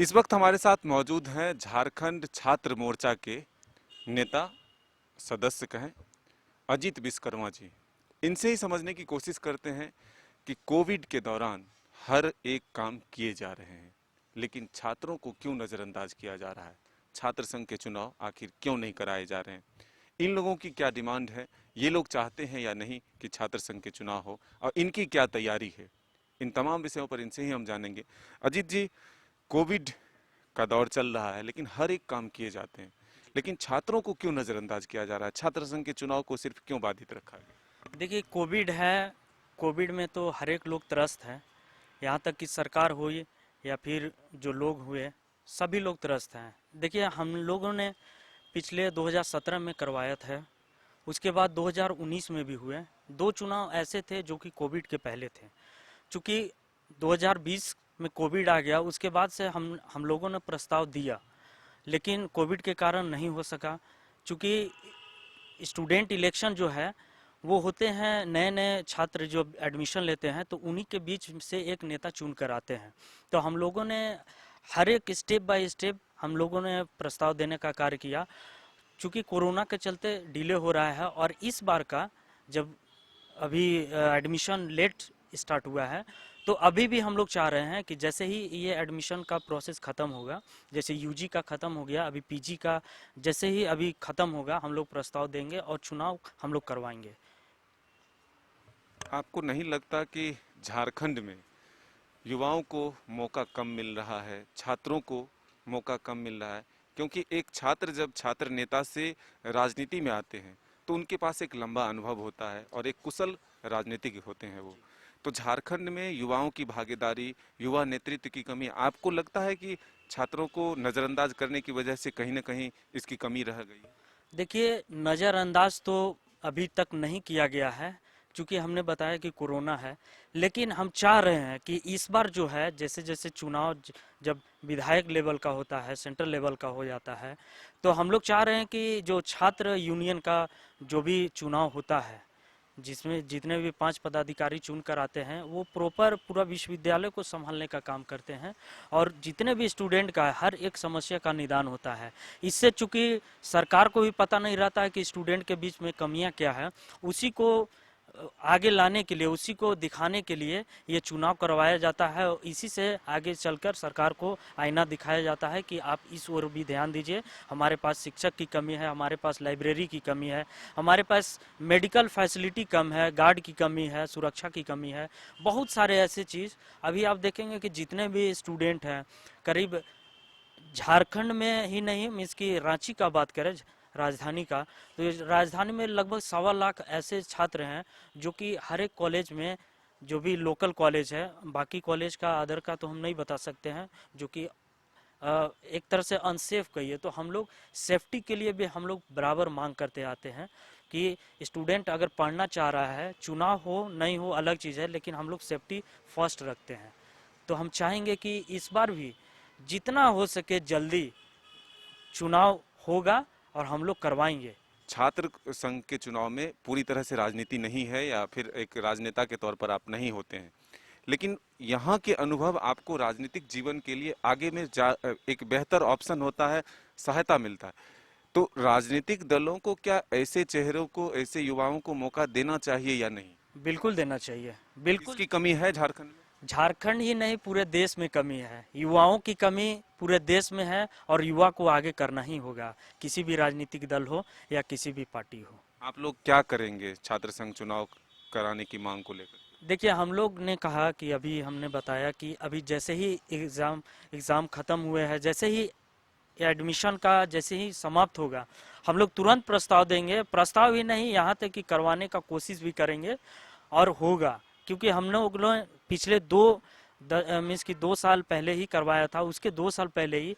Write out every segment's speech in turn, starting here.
इस वक्त हमारे साथ मौजूद हैं झारखंड छात्र मोर्चा के नेता, सदस्य कहें, अजीत विश्वकर्मा जी। इनसे ही समझने की कोशिश करते हैं कि कोविड के दौरान हर एक काम किए जा रहे हैं, लेकिन छात्रों को क्यों नज़रअंदाज किया जा रहा है। छात्र संघ के चुनाव आखिर क्यों नहीं कराए जा रहे हैं, इन लोगों की क्या डिमांड है, ये लोग चाहते हैं या नहीं कि छात्र संघ के चुनाव हो, और इनकी क्या तैयारी है। इन तमाम विषयों पर इनसे ही हम जानेंगे। अजीत जी, कोविड का दौर चल रहा है, लेकिन हर एक काम किए जाते हैं, लेकिन छात्रों को क्यों नजरअंदाज किया जा रहा है। छात्र संघ के चुनाव को सिर्फ क्यों बाधित रखा गया। देखिए, कोविड है। कोविड में तो हर एक लोग त्रस्त हैं। यहाँ तक कि सरकार हुई या फिर जो लोग हुए, सभी लोग त्रस्त हैं। देखिए, हम लोगों ने पिछले 2017 में करवाया था, उसके बाद 2019 में भी हुए। दो चुनाव ऐसे थे जो कि कोविड के पहले थे। चूँकि 2020 में कोविड आ गया, उसके बाद से हम लोगों ने प्रस्ताव दिया, लेकिन कोविड के कारण नहीं हो सका। चूँकि स्टूडेंट इलेक्शन जो है वो होते हैं, नए नए छात्र जो एडमिशन लेते हैं तो उन्हीं के बीच से एक नेता चुन कर आते हैं। तो हम लोगों ने हर एक स्टेप बाय स्टेप हम लोगों ने प्रस्ताव देने का कार्य किया। चूँकि कोरोना के चलते डिले हो रहा है, और इस बार का जब अभी एडमिशन लेट स्टार्ट हुआ है, तो अभी भी हम लोग चाह रहे हैं कि जैसे ही ये एडमिशन का प्रोसेस ख़त्म होगा, जैसे यूजी का ख़त्म हो गया, अभी पीजी का जैसे ही अभी ख़त्म होगा, हम लोग प्रस्ताव देंगे और चुनाव हम लोग करवाएंगे। आपको नहीं लगता कि झारखंड में युवाओं को मौका कम मिल रहा है, छात्रों को मौका कम मिल रहा है, क्योंकि एक छात्र जब छात्र नेता से राजनीति में आते हैं तो उनके पास एक लंबा अनुभव होता है और एक कुशल राजनीतिक होते हैं वो। तो झारखंड में युवाओं की भागीदारी, युवा नेतृत्व की कमी, आपको लगता है कि छात्रों को नज़रअंदाज करने की वजह से कहीं ना कहीं इसकी कमी रह गई है। देखिए, नज़रअंदाज तो अभी तक नहीं किया गया है, क्योंकि हमने बताया कि कोरोना है। लेकिन हम चाह रहे हैं कि इस बार जो है, जैसे जैसे चुनाव जब विधायक लेवल का होता है, सेंट्रल लेवल का हो जाता है, तो हम लोग चाह रहे हैं कि जो छात्र यूनियन का जो भी चुनाव होता है, जिसमें जितने भी 5 पदाधिकारी चुन कर आते हैं, वो प्रॉपर पूरा विश्वविद्यालय को संभालने का काम करते हैं, और जितने भी स्टूडेंट का हर एक समस्या का निदान होता है। इससे चूंकि सरकार को भी पता नहीं रहता है कि स्टूडेंट के बीच में कमियां क्या है, उसी को आगे लाने के लिए, उसी को दिखाने के लिए ये चुनाव करवाया जाता है, और इसी से आगे चलकर सरकार को आईना दिखाया जाता है कि आप इस ओर भी ध्यान दीजिए। हमारे पास शिक्षक की कमी है, हमारे पास लाइब्रेरी की कमी है, हमारे पास मेडिकल फैसिलिटी कम है, गार्ड की कमी है, सुरक्षा की कमी है, बहुत सारे ऐसे चीज़। अभी आप देखेंगे कि जितने भी स्टूडेंट हैं, करीब झारखंड में ही नहीं, मीन्स की रांची का बात करें, राजधानी का, तो ये राजधानी में लगभग 1.25 लाख ऐसे छात्र हैं जो कि हर एक कॉलेज में, जो भी लोकल कॉलेज है, बाकी कॉलेज का अदर का तो हम नहीं बता सकते हैं, जो कि एक तरह से अनसेफ कहिए, तो हम लोग सेफ्टी के लिए भी हम लोग बराबर मांग करते आते हैं कि स्टूडेंट अगर पढ़ना चाह रहा है, चुनाव हो नहीं हो अलग चीज़ है, लेकिन हम लोग सेफ्टी फर्स्ट रखते हैं। तो हम चाहेंगे कि इस बार भी जितना हो सके जल्दी चुनाव होगा और हम लोग करवाएंगे। छात्र संघ के चुनाव में पूरी तरह से राजनीति नहीं है, या फिर एक राजनेता के तौर पर आप नहीं होते हैं, लेकिन यहाँ के अनुभव आपको राजनीतिक जीवन के लिए आगे में एक बेहतर ऑप्शन होता है, सहायता मिलता है। तो राजनीतिक दलों को क्या ऐसे चेहरों को, ऐसे युवाओं को मौका देना चाहिए या नहीं। बिल्कुल देना चाहिए, बिल्कुल। इसकी कमी है झारखंड में। झारखंड ही नहीं, पूरे देश में कमी है, युवाओं की कमी पूरे देश में है, और युवा को आगे करना ही होगा, किसी भी राजनीतिक दल हो या किसी भी पार्टी हो। आप लोग क्या करेंगे छात्र संघ चुनाव कराने की मांग को लेकर। देखिए, हम लोग ने कहा कि अभी हमने बताया कि अभी जैसे ही एग्ज़ाम ख़त्म हुए हैं, जैसे ही एडमिशन का जैसे ही समाप्त होगा, हम लोग तुरंत प्रस्ताव देंगे। प्रस्ताव ही नहीं, यहाँ तक कि करवाने का कोशिश भी करेंगे, और होगा। क्योंकि हम लोग पिछले मीन्स कि 2 साल पहले ही करवाया था, उसके 2 साल पहले ही,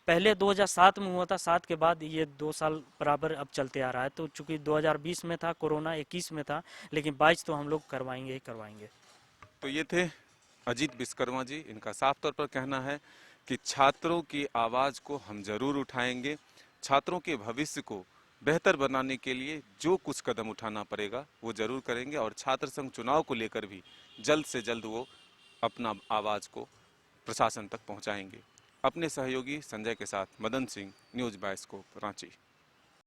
पहले 2007 में हुआ था, 7 के बाद ये 2 साल बराबर अब चलते आ रहा है। तो चूंकि 2020 में था कोरोना, 21 में था, लेकिन 22 तो हम लोग करवाएंगे ही करवाएंगे। तो ये थे अजीत विश्वकर्मा जी। इनका साफ तौर पर कहना है कि छात्रों की आवाज़ को हम जरूर उठाएंगे, छात्रों के भविष्य को बेहतर बनाने के लिए जो कुछ कदम उठाना पड़ेगा वो जरूर करेंगे, और छात्र संघ चुनाव को लेकर भी जल्द से जल्द वो अपना आवाज़ को प्रशासन तक पहुंचाएंगे। अपने सहयोगी संजय के साथ मदन सिंह, न्यूज़ बायोस्कोप, रांची।